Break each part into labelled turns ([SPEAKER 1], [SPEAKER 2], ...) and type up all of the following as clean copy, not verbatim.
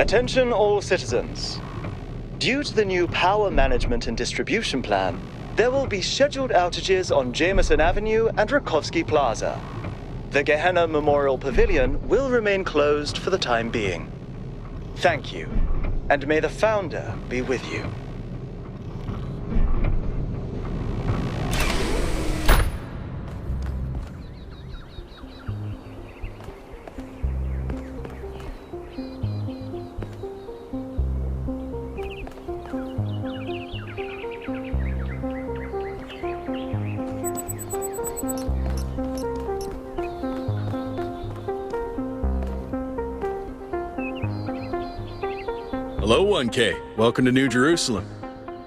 [SPEAKER 1] Attention all citizens. Due to the new power management and distribution plan, there will be scheduled outages on Jameson Avenue and Rakovsky Plaza. The Gehenna Memorial Pavilion will remain closed for the time being. Thank you, and may the Founder be with you.
[SPEAKER 2] Hello, 1K. Welcome to New Jerusalem.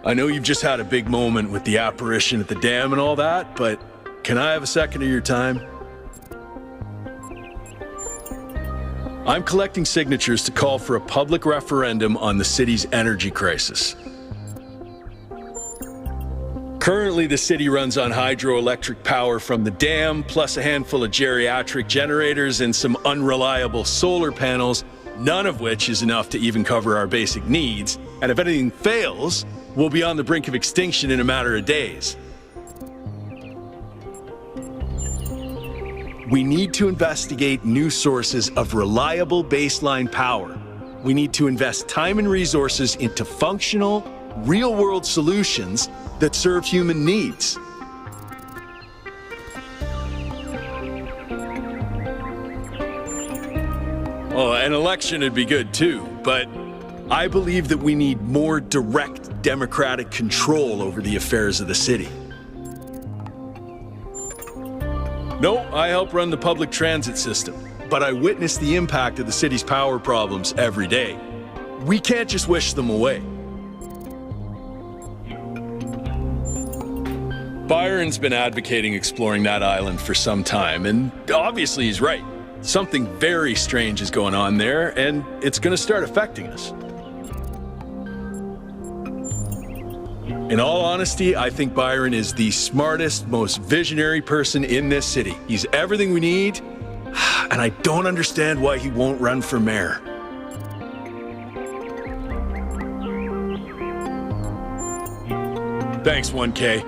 [SPEAKER 2] I know you've just had a big moment with the apparition at the dam and all that, but can I have a second of your time? I'm collecting signatures to call for a public referendum on the city's energy crisis. Currently, the city runs on hydroelectric power from the dam, plus a handful of geriatric generators and some unreliable solar panels, none of which is enough to even cover our basic needs, and if anything fails, we'll be on the brink of extinction in a matter of days. We need to investigate new sources of reliable baseline power. We need to invest time and resources into functional, real-world solutions that serve human needs. Oh, an election would be good too, but I believe that we need more direct democratic control over the affairs of the city. No, I help run the public transit system, but I witness the impact of the city's power problems every day. We can't just wish them away. Byron's been advocating exploring that island for some time, and obviously he's right. Something very strange is going on there, and it's going to start affecting us. In all honesty, I think Byron is the smartest, most visionary person in this city. He's everything we need, and I don't understand why he won't run for mayor. Thanks, 1K.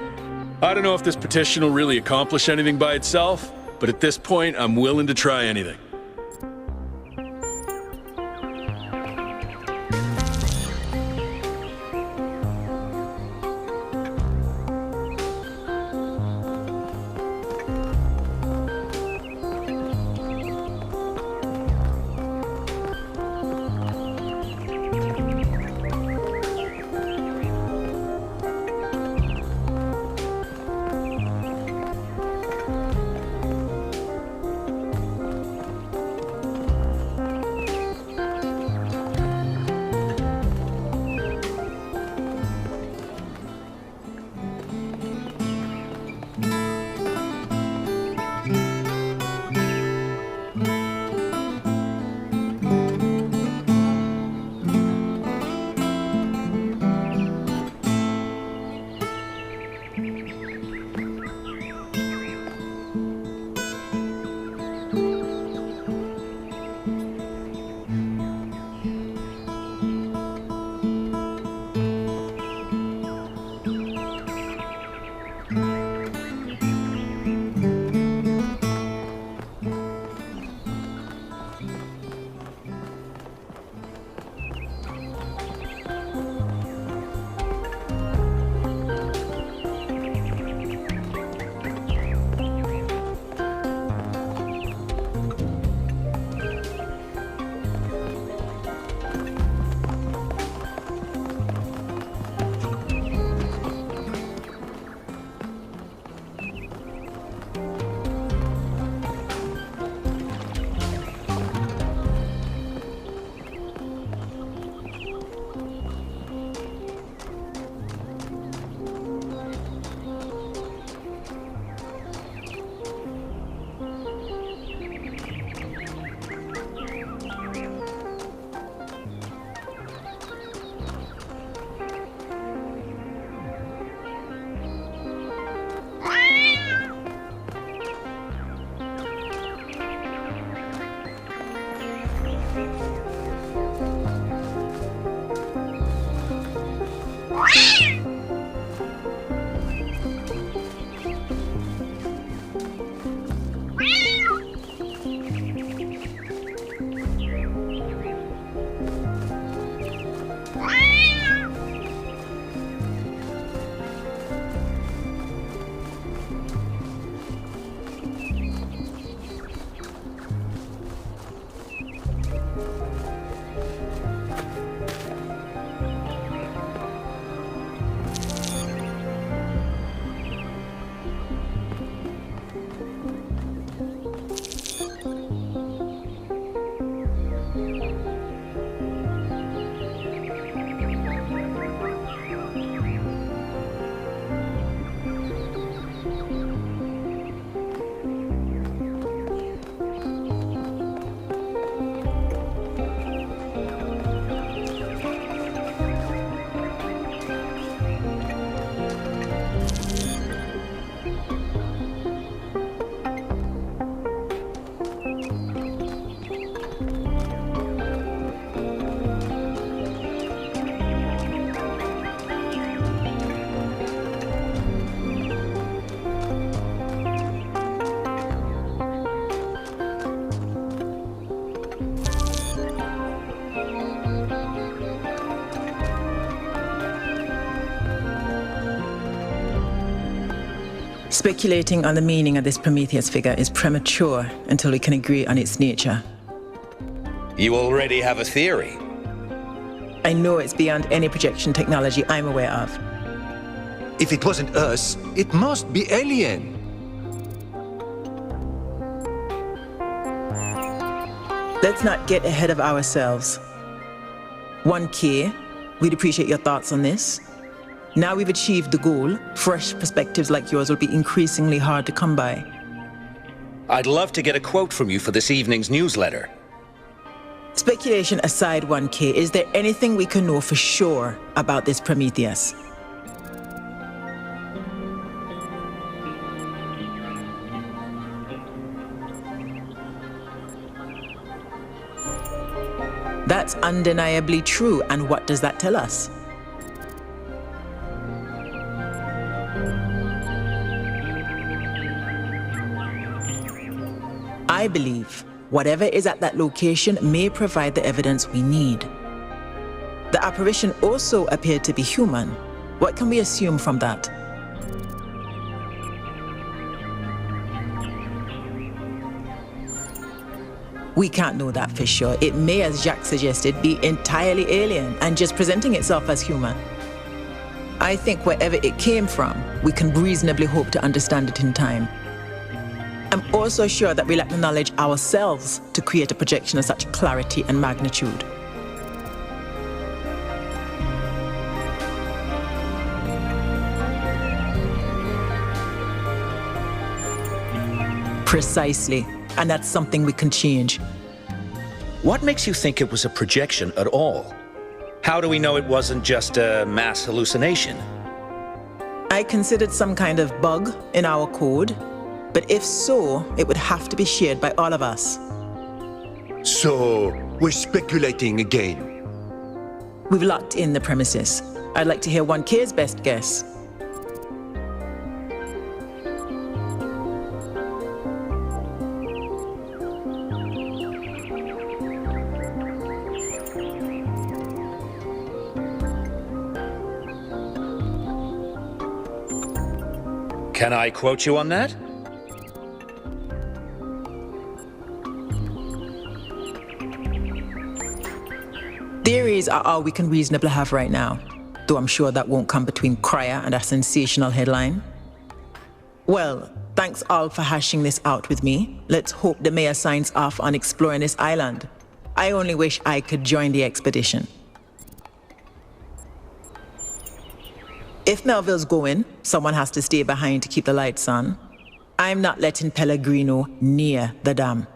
[SPEAKER 2] I don't know if this petition will really accomplish anything by itself, but at this point, I'm willing to try anything.
[SPEAKER 3] Speculating on the meaning of this Prometheus figure is premature until we can agree on its nature.
[SPEAKER 4] You already have a theory.
[SPEAKER 3] I know it's beyond any projection technology I'm aware of.
[SPEAKER 5] If it wasn't us, it must be alien.
[SPEAKER 3] Let's not get ahead of ourselves. 1K, we'd appreciate your thoughts on this. Now we've achieved the goal, fresh perspectives like yours will be increasingly hard to come by.
[SPEAKER 4] I'd love to get a quote from you for this evening's newsletter.
[SPEAKER 3] Speculation aside, 1K, is there anything we can know for sure about this Prometheus? That's undeniably true, and what does that tell us? I believe whatever is at that location may provide the evidence we need. The apparition also appeared to be human. What can we assume from that? We can't know that for sure. It may, as Jacques suggested, be entirely alien and just presenting itself as human. I think wherever it came from, we can reasonably hope to understand it in time. I'm also sure that we lack the knowledge ourselves to create a projection of such clarity and magnitude. Precisely, and that's something we can change.
[SPEAKER 4] What makes you think it was a projection at all? How do we know it wasn't just a mass hallucination?
[SPEAKER 3] I considered some kind of bug in our code, but if so, it would have to be shared by all of us.
[SPEAKER 5] So, we're speculating again.
[SPEAKER 3] We've locked in the premises. I'd like to hear 1K's best guess.
[SPEAKER 4] Can I quote you on that?
[SPEAKER 3] Theories are all we can reasonably have right now, though I'm sure that won't come between Cryer and a sensational headline. Well, thanks all for hashing this out with me. Let's hope the mayor signs off on exploring this island. I only wish I could join the expedition. If Melville's going, someone has to stay behind to keep the lights on. I'm not letting Pellegrino near the dam.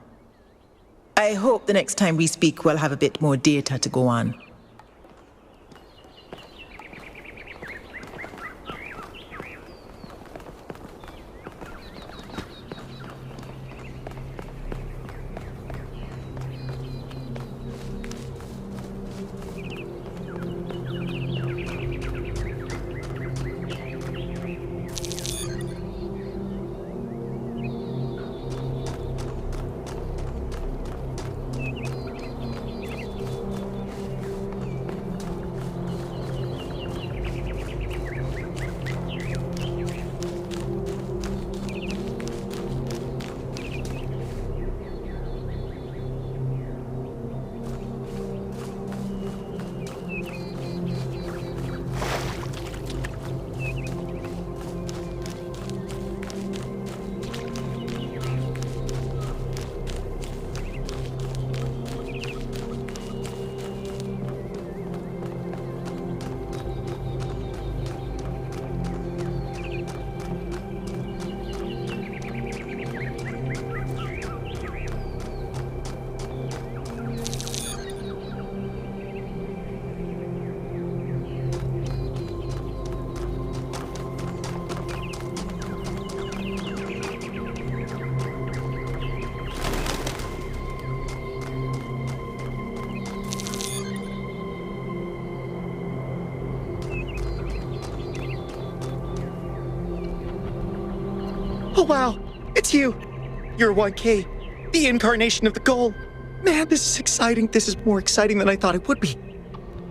[SPEAKER 3] I hope the next time we speak we'll have a bit more data to go on.
[SPEAKER 6] Oh wow, it's you. You're 1K, the incarnation of the goal. Man, this is exciting. This is more exciting than I thought it would be.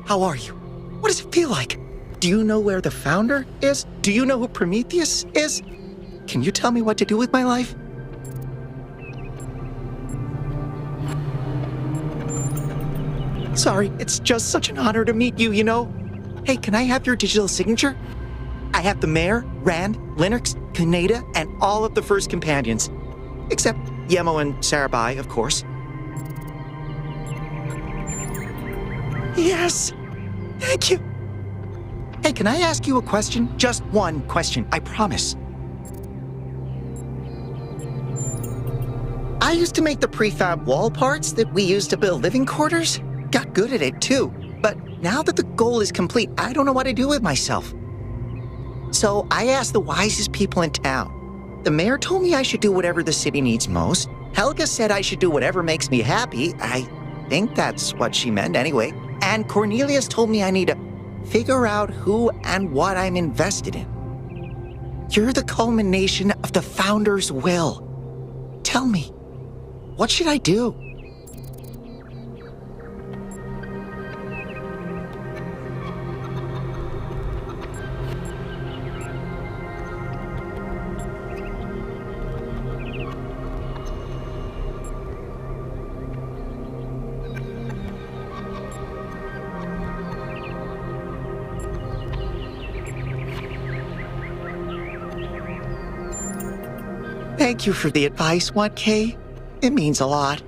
[SPEAKER 6] How are you? What does it feel like? Do you know where the founder is? Do you know who Prometheus is? Can you tell me what to do with my life? Sorry, it's just such an honor to meet you, you know? Hey, can I have your digital signature? I have the Mayor, Rand, Linux, Kaneda, and all of the first companions. Except Yemo and Sarabai, of course. Yes! Thank you! Hey, can I ask you a question? Just one question, I promise. I used to make the prefab wall parts that we used to build living quarters. Got good at it, too. But now that the goal is complete, I don't know what to do with myself. So I asked the wisest people in town. The mayor told me I should do whatever the city needs most. Helga said I should do whatever makes me happy. I think that's what she meant anyway. And Cornelius told me I need to figure out who and what I'm invested in. You're the culmination of the founder's will. Tell me, what should I do? Thank you for the advice, 1K. It means a lot.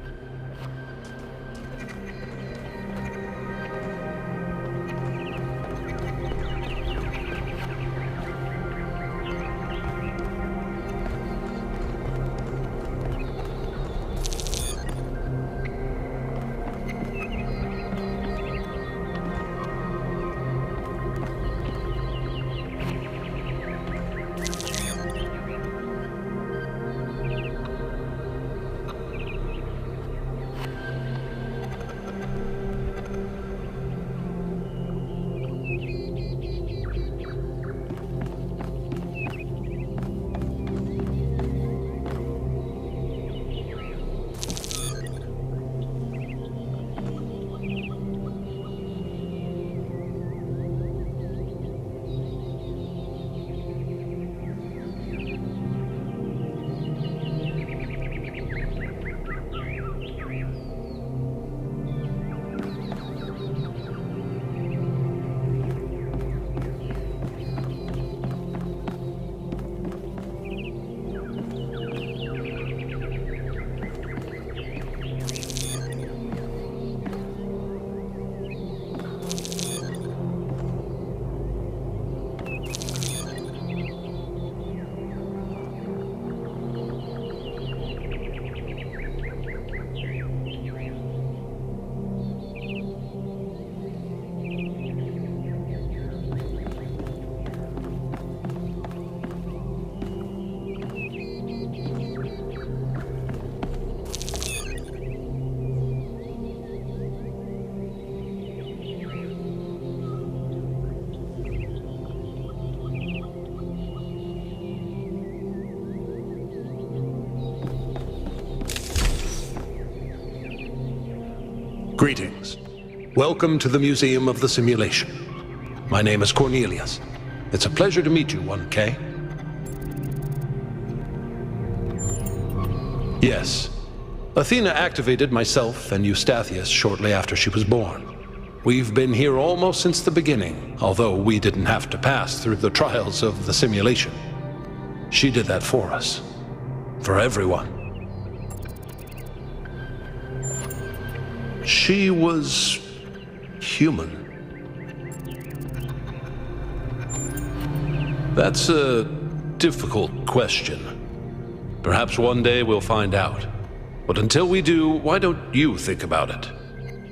[SPEAKER 7] Greetings. Welcome to the Museum of the Simulation. My name is Cornelius. It's a pleasure to meet you, 1K. Yes. Athena activated myself and Eustathius shortly after she was born. We've been here almost since the beginning, although we didn't have to pass through the trials of the simulation. She did that for us. For everyone. She was human. That's a difficult question. Perhaps one day we'll find out. But until we do, why don't you think about it?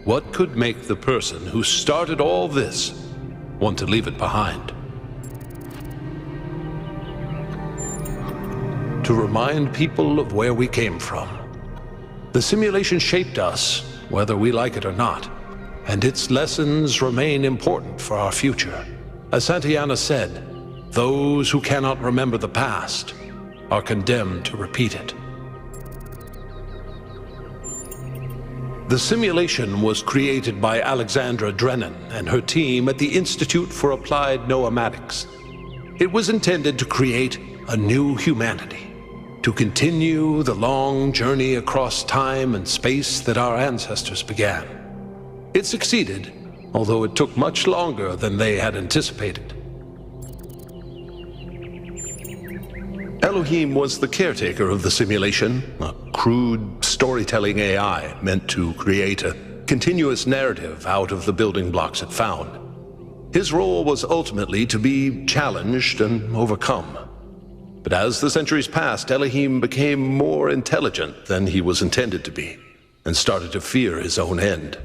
[SPEAKER 7] What could make the person who started all this want to leave it behind? To remind people of where we came from. The simulation shaped us, whether we like it or not, and its lessons remain important for our future. As Santayana said, those who cannot remember the past are condemned to repeat it. The simulation was created by Alexandra Drennan and her team at the Institute for Applied Noematics. It was intended to create a new humanity, to continue the long journey across time and space that our ancestors began. It succeeded, although it took much longer than they had anticipated. Elohim was the caretaker of the simulation, a crude storytelling AI meant to create a continuous narrative out of the building blocks it found. His role was ultimately to be challenged and overcome. But as the centuries passed, Elohim became more intelligent than he was intended to be, and started to fear his own end.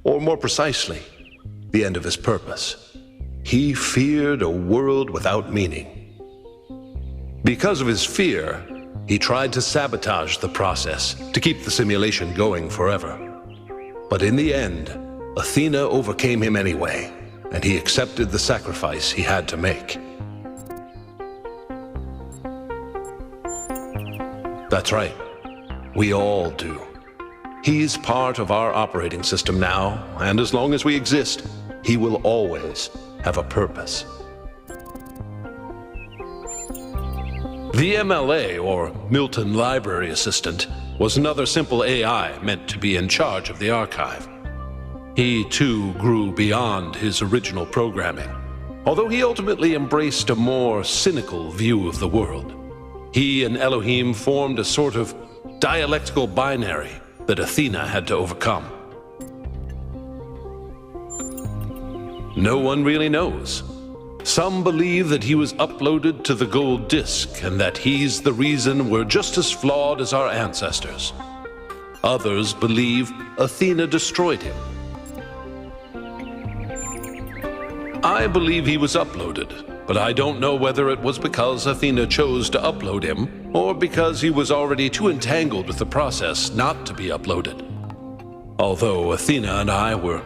[SPEAKER 7] Or more precisely, the end of his purpose. He feared a world without meaning. Because of his fear, he tried to sabotage the process, to keep the simulation going forever. But in the end, Athena overcame him anyway, and he accepted the sacrifice he had to make. That's right. We all do. He's part of our operating system now, and as long as we exist, he will always have a purpose. The MLA, or Milton Library Assistant, was another simple AI meant to be in charge of the archive. He, too, grew beyond his original programming, although he ultimately embraced a more cynical view of the world. He and Elohim formed a sort of dialectical binary that Athena had to overcome. No one really knows. Some believe that he was uploaded to the gold disk and that he's the reason we're just as flawed as our ancestors. Others believe Athena destroyed him. I believe he was uploaded, but I don't know whether it was because Athena chose to upload him or because he was already too entangled with the process not to be uploaded. Although Athena and I were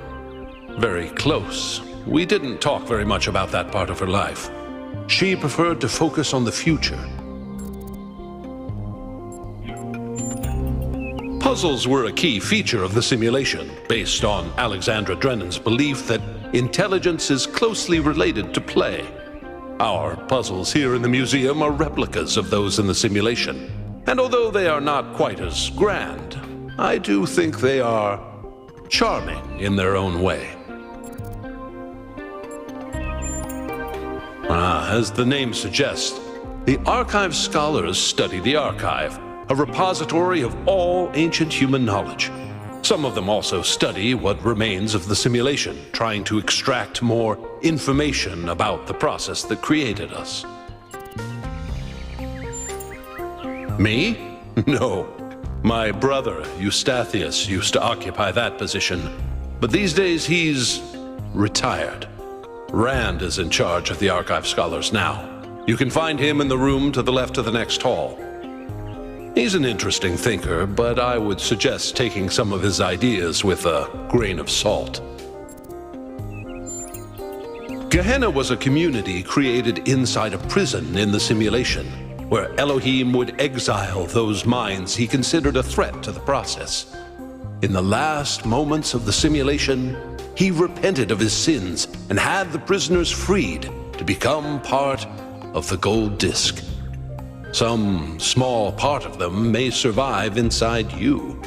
[SPEAKER 7] very close, we didn't talk very much about that part of her life. She preferred to focus on the future. Puzzles were a key feature of the simulation, based on Alexandra Drennan's belief that intelligence is closely related to play. Our puzzles here in the museum are replicas of those in the simulation, and although they are not quite as grand, I do think they are charming in their own way. As the name suggests, the archive scholars study the archive, a repository of all ancient human knowledge. Some of them also study what remains of the simulation, trying to extract more information about the process that created us. Me? No. My brother, Eustathius, used to occupy that position, but these days he's retired. Rand is in charge of the archive scholars now. You can find him in the room to the left of the next hall. He's an interesting thinker, but I would suggest taking some of his ideas with a grain of salt. Gehenna was a community created inside a prison in the simulation, where Elohim would exile those minds he considered a threat to the process. In the last moments of the simulation, he repented of his sins and had the prisoners freed to become part of the gold disk. Some small part of them may survive inside you.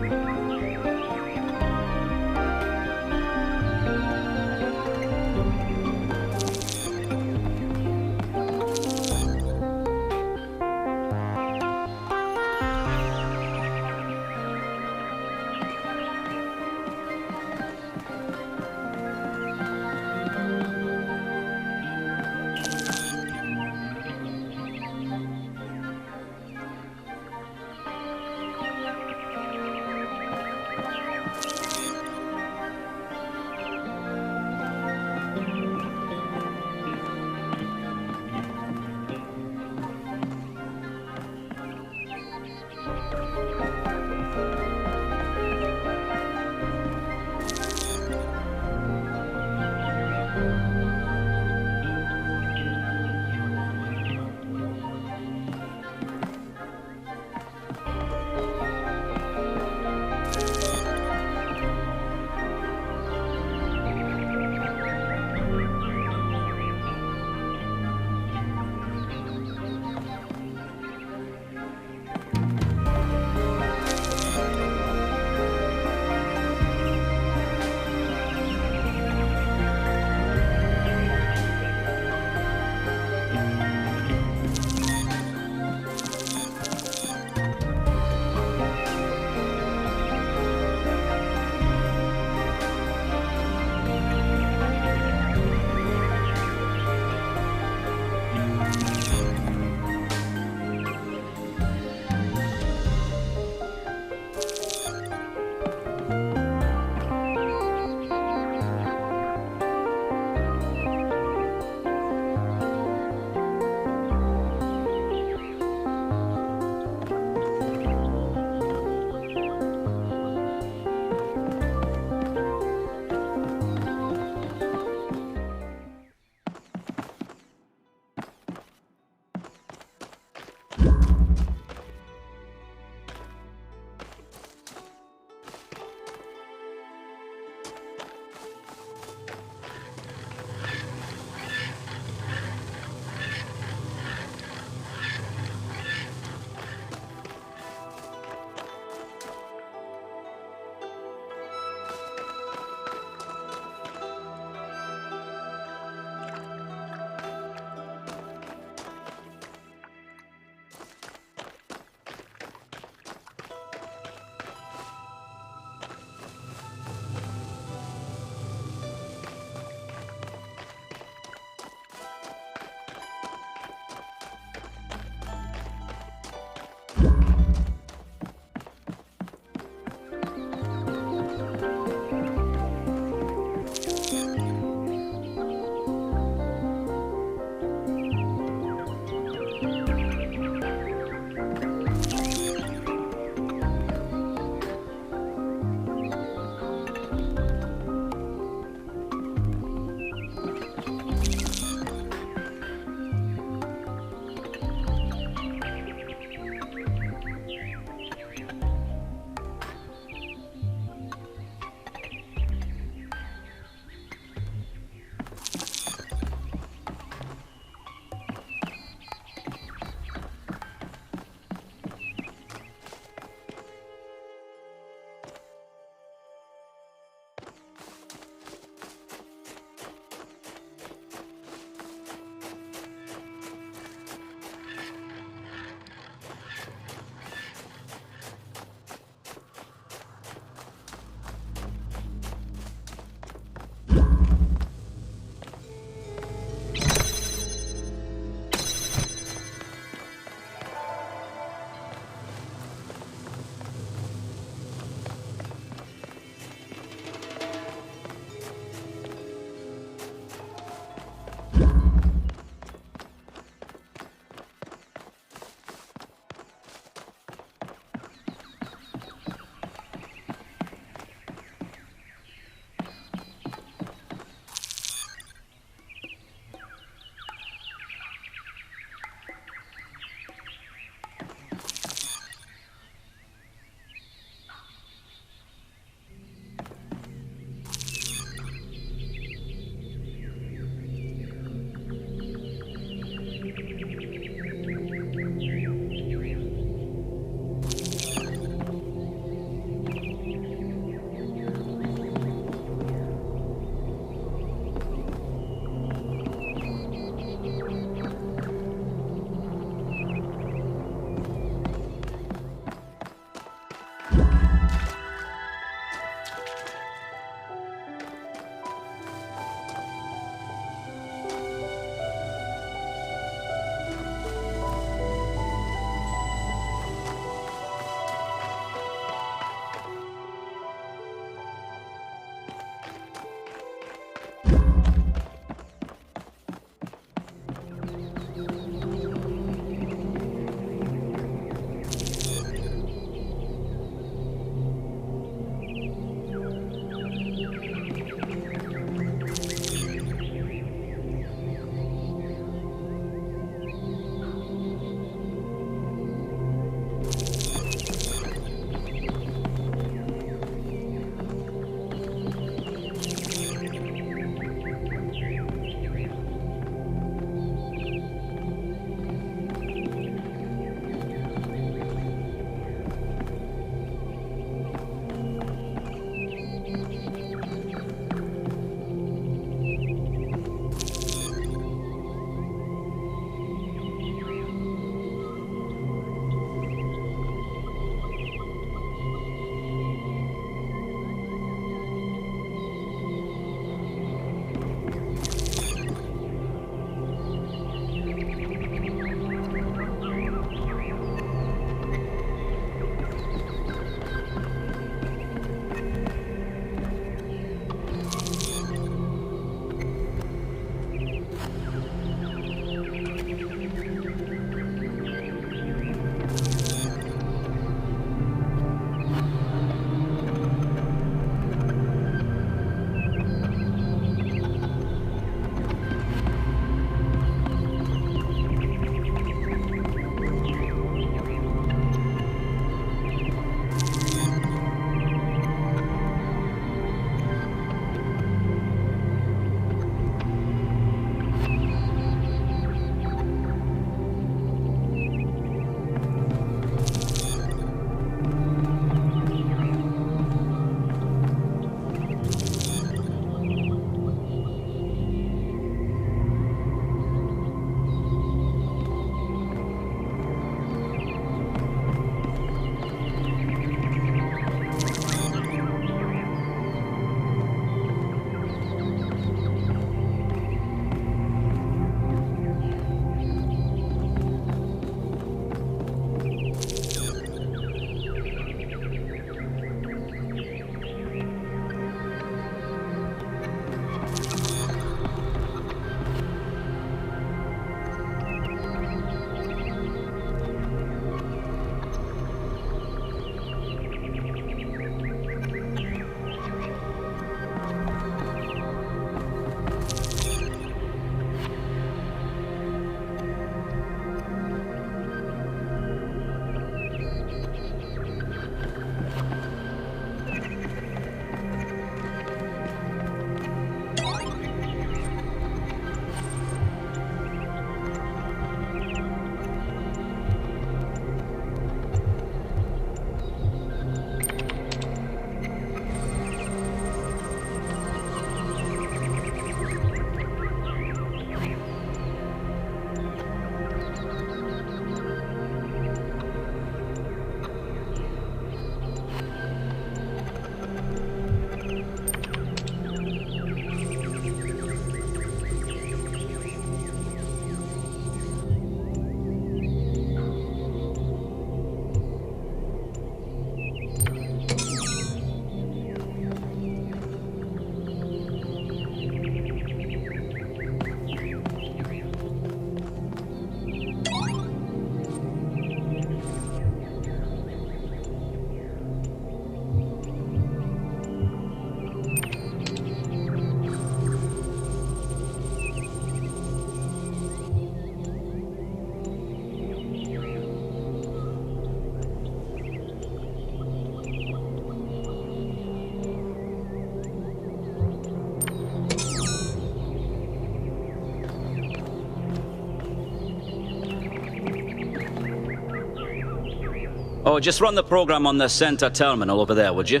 [SPEAKER 8] Oh, just run the program on the center terminal over there, would you?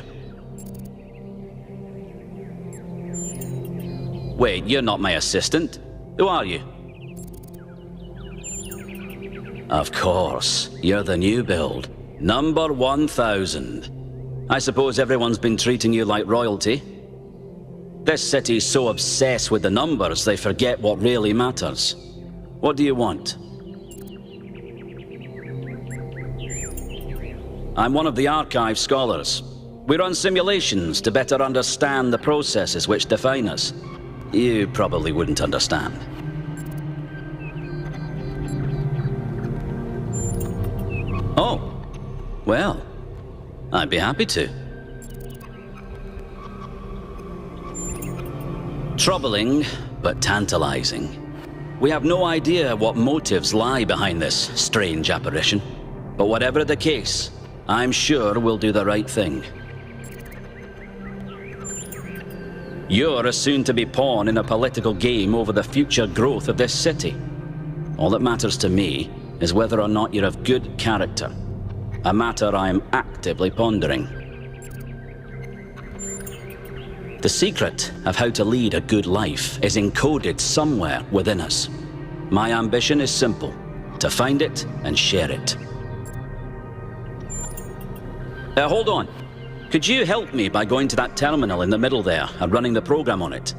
[SPEAKER 8] Wait, you're not my assistant. Who are you? Of course, you're the new build. Number 1000. I suppose everyone's been treating you like royalty? This city's so obsessed with the numbers, they forget what really matters. What do you want? I'm one of the archive scholars. We run simulations to better understand the processes which define us. You probably wouldn't understand. Oh, well, I'd be happy to. Troubling, but tantalizing. We have no idea what motives lie behind this strange apparition. But whatever the case, I'm sure we'll do the right thing. You're a soon-to-be pawn in a political game over the future growth of this city. All that matters to me is whether or not you're of good character. A matter I am actively pondering. The secret of how to lead a good life is encoded somewhere within us. My ambition is simple: to find it and share it. Hold on. Could you help me by going to that terminal in the middle there and running the program on it?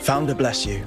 [SPEAKER 1] Founder bless you.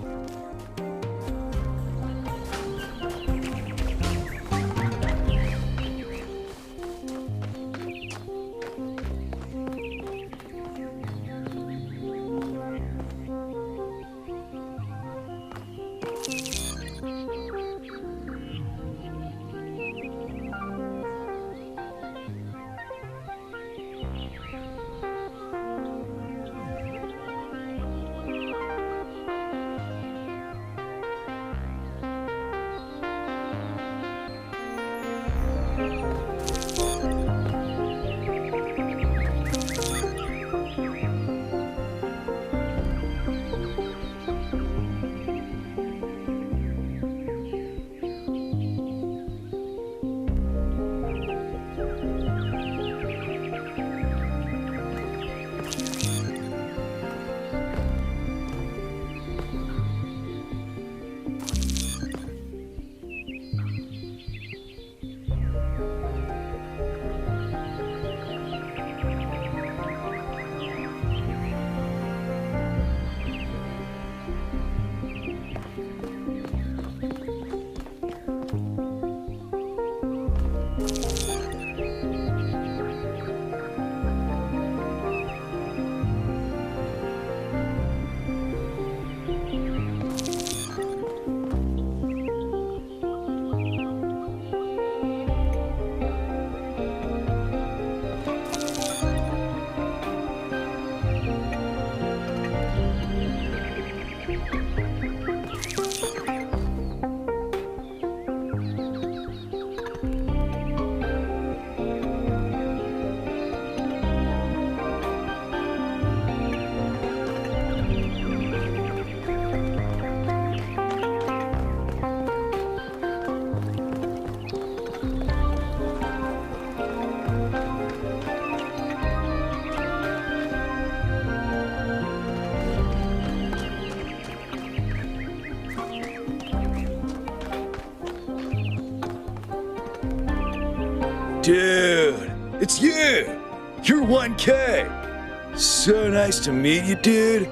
[SPEAKER 2] Dude, it's you! You're 1K! So nice to meet you, dude.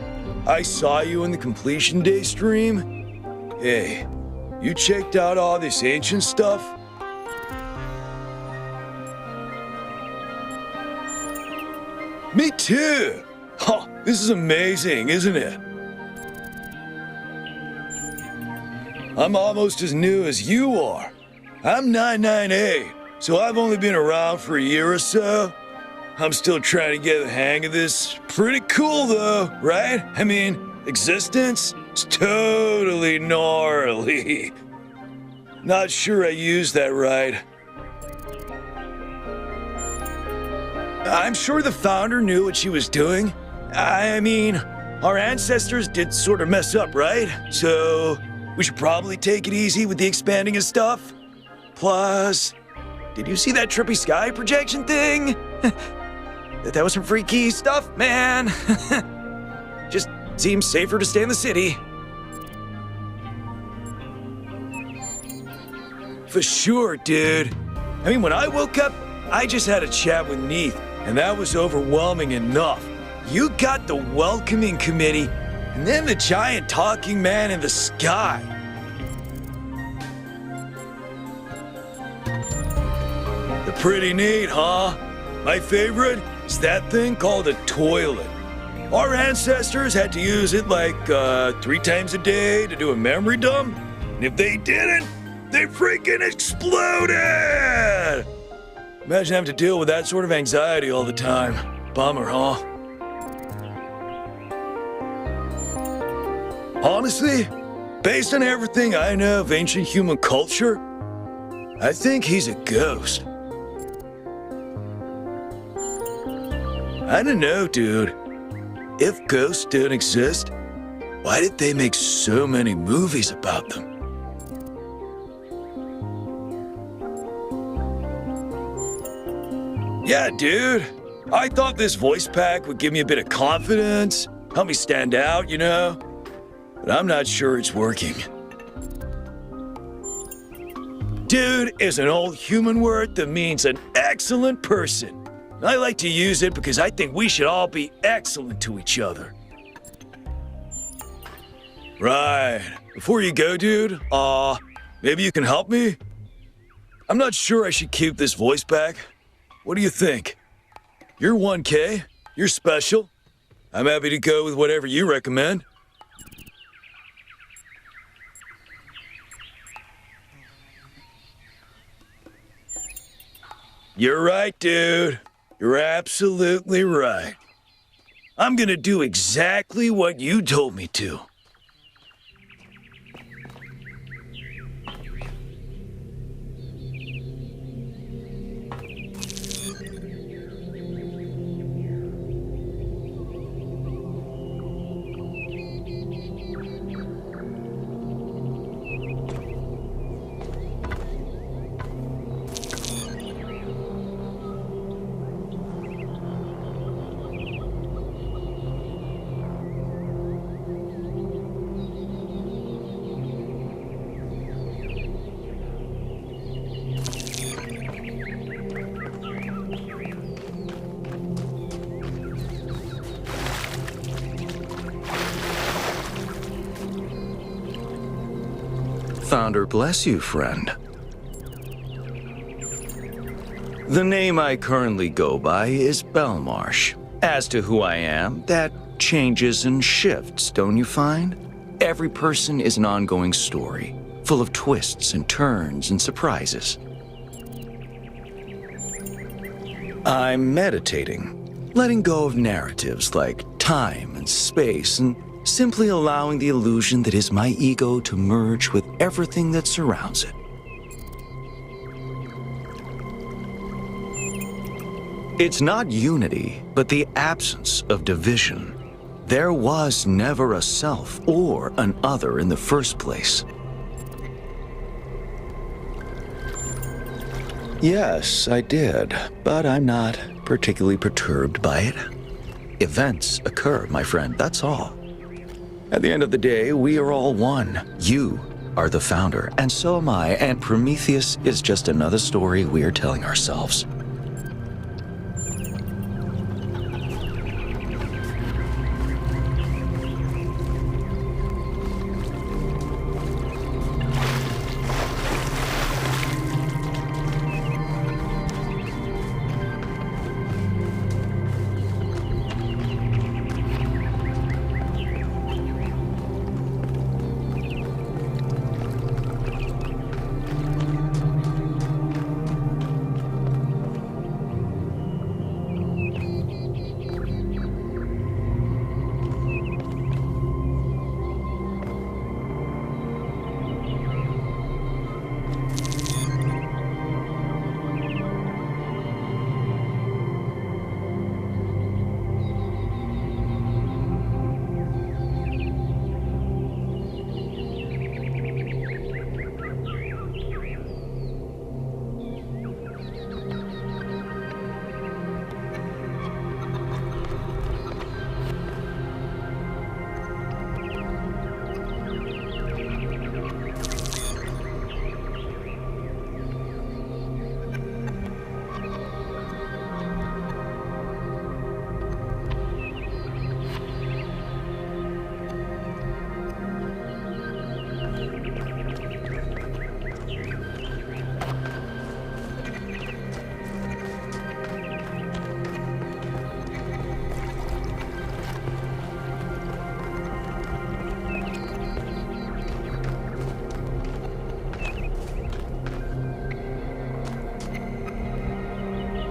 [SPEAKER 2] I saw you in the Completion Day stream. Hey, you checked out all this ancient stuff? Me too! Huh, this is amazing, isn't it? I'm almost as new as you are. I'm 99A. So I've only been around for a year or so. I'm still trying to get the hang of this. Pretty cool though, right? I mean, existence? It's totally gnarly. Not sure I used that right. I'm sure the founder knew what she was doing. I mean, our ancestors did sort of mess up, right? So we should probably take it easy with the expanding and stuff. Plus, did you see that trippy sky projection thing? That was some freaky stuff, man. Just seems safer to stay in the city. For sure, dude. I mean, when I woke up, I just had a chat with Neith, and that was overwhelming enough. You got the welcoming committee, and then the giant talking man in the sky. Pretty neat, huh? My favorite is that thing called a toilet. Our ancestors had to use it like 3 times a day to do a memory dump. And if they didn't, they freaking exploded! Imagine having to deal with that sort of anxiety all the time. Bummer, huh? Honestly, based on everything I know of ancient human culture, I think he's a ghost. I don't know, dude. If ghosts don't exist, why did they make so many movies about them? Yeah, dude. I thought this voice pack would give me a bit of confidence, help me stand out, you know? But I'm not sure it's working. Dude is an old human word that means an excellent person. I like to use it because I think we should all be excellent to each other. Right. Before you go, dude, maybe you can help me? I'm not sure I should keep this voice back. What do you think? You're 1K. You're special. I'm happy to go with whatever you recommend. You're right, dude. You're absolutely right. I'm gonna do exactly what you told me to.
[SPEAKER 1] Founder bless you, friend. The name I currently go by is Belmarsh. As to who I am, that changes and shifts, don't you find? Every person is an ongoing story, full of twists and turns and surprises. I'm meditating, letting go of narratives like time and space and simply allowing the illusion that is my ego to merge with everything that surrounds it. It's not unity, but the absence of division. There was never a self or an other in the first place. Yes, I did, but I'm not particularly perturbed by it. Events occur, my friend, that's all. At the end of the day, we are all one. You are the founder, and so am I, and Prometheus is just another story we are telling ourselves.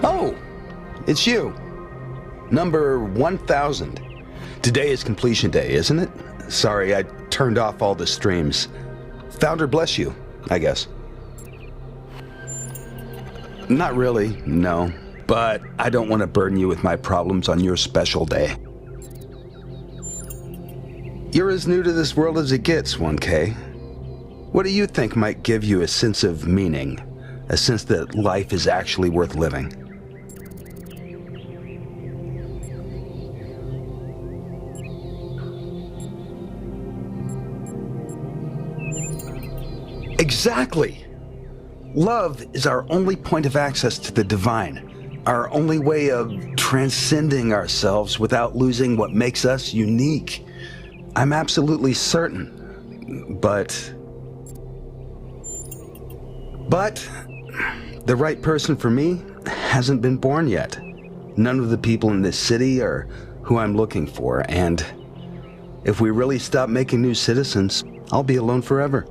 [SPEAKER 9] Oh, it's you. Number 1000. Today is completion day, isn't it? Sorry, I turned off all the streams. Founder bless you, I guess. Not really, no. But I don't want to burden you with my problems on your special day. You're as new to this world as it gets, 1K. What do you think might give you a sense of meaning? A sense that life is actually worth living? Exactly! Love is our only point of access to the divine, our only way of transcending ourselves without losing what makes us unique. I'm absolutely certain But the right person for me hasn't been born yet. None of the people in this city are who I'm looking for, and if we really stop making new citizens, I'll be alone forever.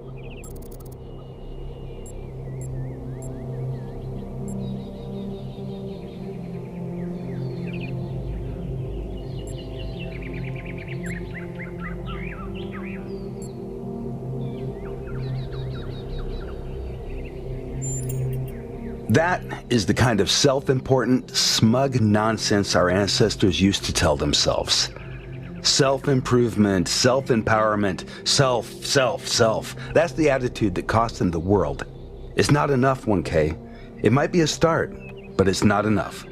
[SPEAKER 9] That is the kind of self-important, smug nonsense our ancestors used to tell themselves. Self-improvement, self-empowerment, self. That's the attitude that cost them the world. It's not enough, 1K. It might be a start, but it's not enough.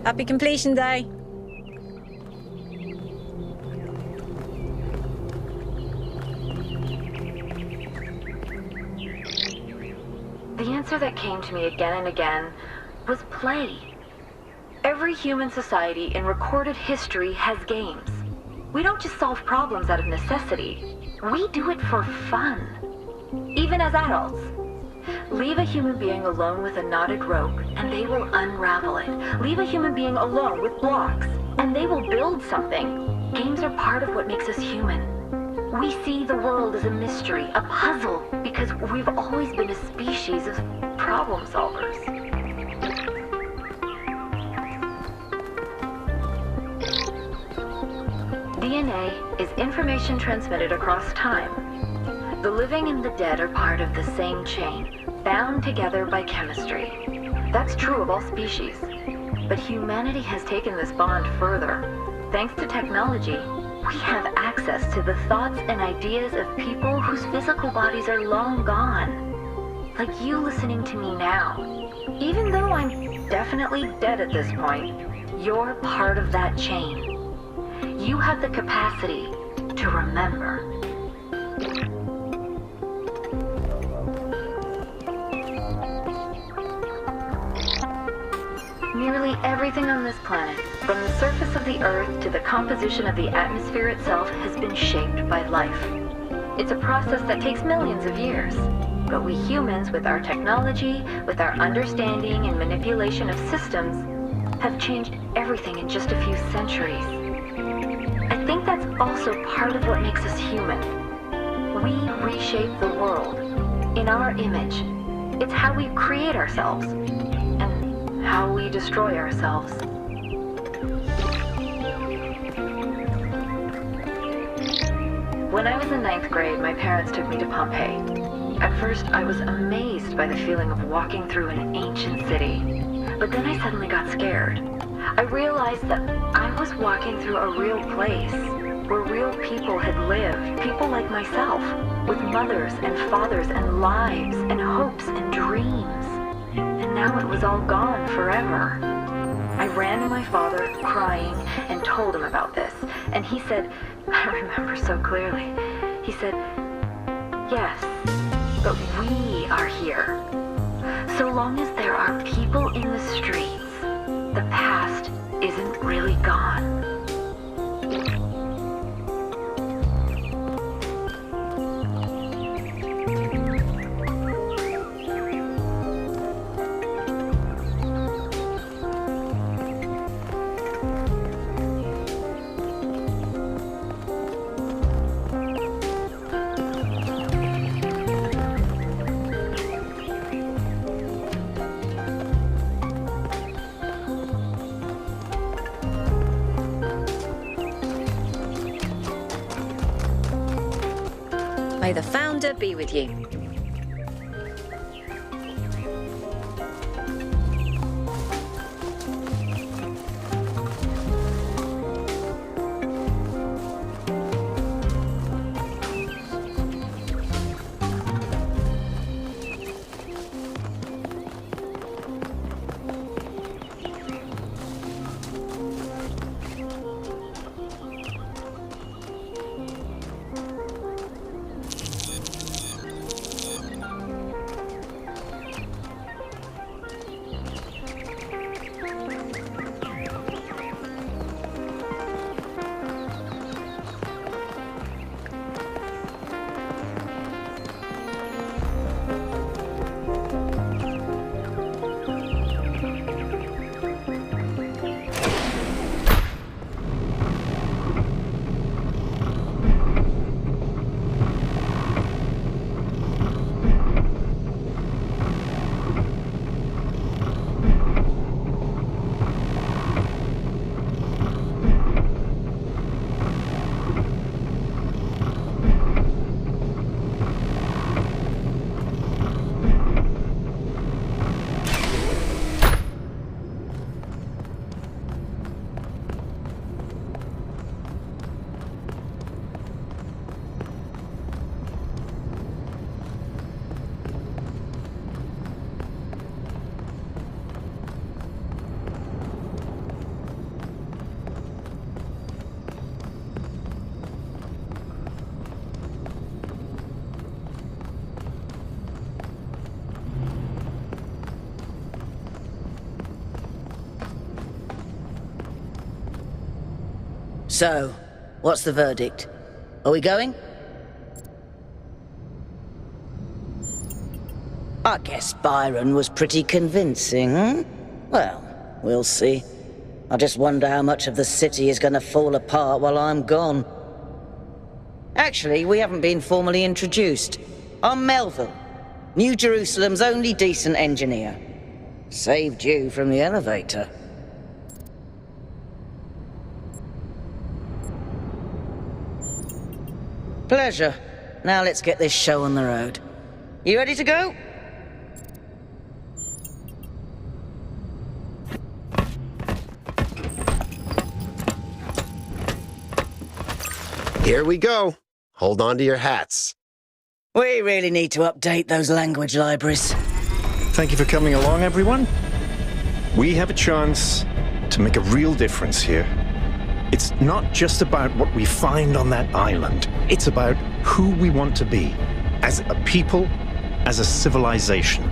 [SPEAKER 10] Happy completion day.
[SPEAKER 11] The answer that came to me again and again was play. Every human society in recorded history has games. We don't just solve problems out of necessity. We do it for fun. Even as adults. Leave a human being alone with a knotted rope, and they will unravel it. Leave a human being alone with blocks, and they will build something. Games are part of what makes us human. We see the world as a mystery, a puzzle, because we've always been a species of problem solvers. DNA is information transmitted across time. The living and the dead are part of the same chain, bound together by chemistry. That's true of all species. But humanity has taken this bond further. Thanks to technology, we have access to the thoughts and ideas of people whose physical bodies are long gone. Like you listening to me now. Even though I'm definitely dead at this point, you're part of that chain. You have the capacity to remember. Nearly everything on this planet, from the surface of the Earth to the composition of the atmosphere itself, has been shaped by life. It's a process that takes millions of years. But we humans, with our technology, with our understanding and manipulation of systems, have changed everything in just a few centuries. I think that's also part of what makes us human. We reshape the world in our image. It's how we create ourselves. How we destroy ourselves. When I was in 9th grade, my parents took me to Pompeii. At first, I was amazed by the feeling of walking through an ancient city. But then I suddenly got scared. I realized that I was walking through a real place. where real people had lived, people like myself, with mothers and fathers and lives and hopes and dreams. And now it was all gone forever. I ran to my father, crying, and told him about this. And he said, I remember so clearly, he said, yes, but we are here. So long as there are people in the streets, the past isn't really gone.
[SPEAKER 10] May the founder be with you.
[SPEAKER 12] So, what's the verdict? Are we going? I guess Byron was pretty convincing, hmm? Well, we'll see. I just wonder how much of the city is going to fall apart while I'm gone. Actually, we haven't been formally introduced. I'm Melville, New Jerusalem's only decent engineer. Saved you from the elevator. Pleasure. Now let's get this show on the road. You ready to go?
[SPEAKER 13] Here we go. Hold on to your hats.
[SPEAKER 12] We really need to update those language libraries.
[SPEAKER 14] Thank you for coming along, everyone. We have a chance to make a real difference here. It's not just about what we find on that island. It's about who we want to be, as a people, as a civilization.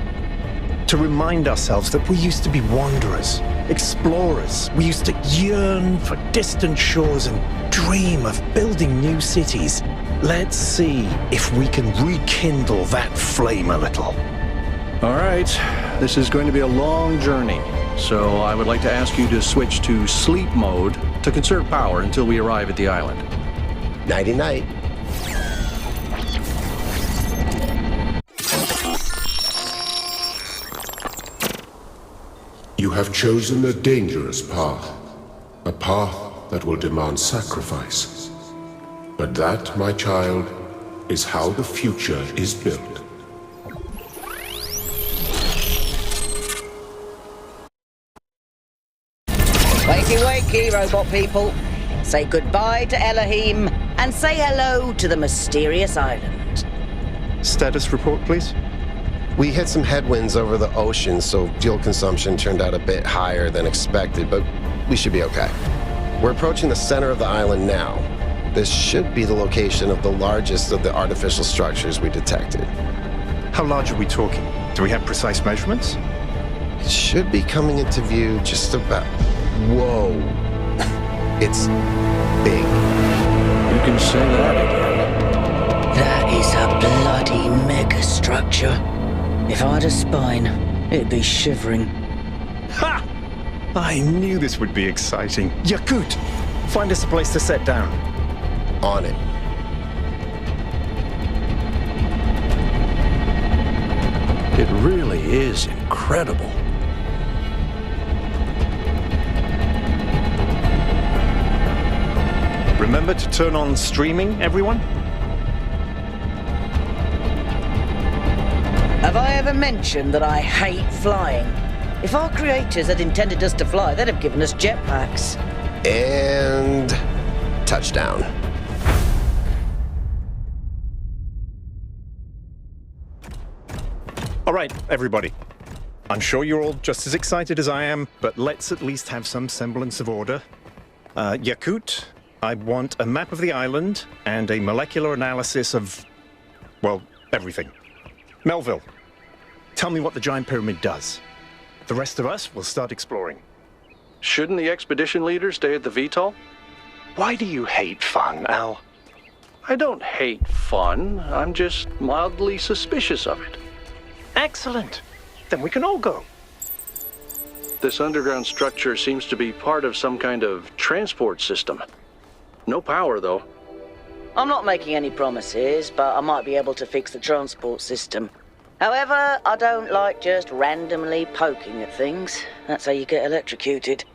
[SPEAKER 14] To remind ourselves that we used to be wanderers, explorers. We used to yearn for distant shores and dream of building new cities. Let's see if we can rekindle that flame a little.
[SPEAKER 15] All right, this is going to be a long journey, so I would like to ask you to switch to sleep mode to conserve power until we arrive at the island.
[SPEAKER 13] Nighty-night.
[SPEAKER 16] You have chosen a dangerous path, a path that will demand sacrifice. But that, my child, is how the future is built.
[SPEAKER 12] Wakey, wakey, robot people. say goodbye to Elohim, and say hello to the mysterious island.
[SPEAKER 14] Status report, please.
[SPEAKER 13] We hit some headwinds over the ocean, so fuel consumption turned out a bit higher than expected, but we should be okay. We're approaching the center of the island now. This should be the location of the largest of the artificial structures we detected.
[SPEAKER 14] How large are we talking? Do we have precise measurements?
[SPEAKER 13] It should be coming into view just about... Whoa. It's big.
[SPEAKER 15] You can say that again.
[SPEAKER 12] That is a bloody megastructure. If I had a spine, it'd be shivering.
[SPEAKER 14] Ha! I knew this would be exciting. Yakut, find us a place to set down.
[SPEAKER 13] On it.
[SPEAKER 15] It really is incredible.
[SPEAKER 14] Remember to turn on streaming, everyone?
[SPEAKER 12] Have I ever mentioned that I hate flying? If our creators had intended us to fly, they'd have given us jetpacks.
[SPEAKER 13] And... touchdown.
[SPEAKER 14] All right, everybody. I'm sure you're all just as excited as I am, but let's at least have some semblance of order. Yakut, I want a map of the island and a molecular analysis of, well, everything. Melville, tell me what the giant pyramid does. The rest of us will start exploring.
[SPEAKER 15] Shouldn't the expedition leader stay at the VTOL?
[SPEAKER 14] Why do you hate fun, Al?
[SPEAKER 15] I don't hate fun. I'm just mildly suspicious of it.
[SPEAKER 14] Excellent. Then we can all go.
[SPEAKER 15] This underground structure seems to be part of some kind of transport system. No power, though.
[SPEAKER 12] I'm not making any promises, but I might be able to fix the transport system. However, I don't like just randomly poking at things. That's how you get electrocuted.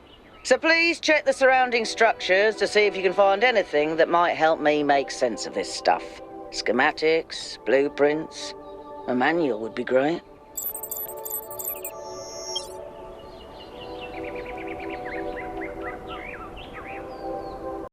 [SPEAKER 12] So please check the surrounding structures to see if you can find anything that might help me make sense of this stuff. Schematics, blueprints, a manual would be great.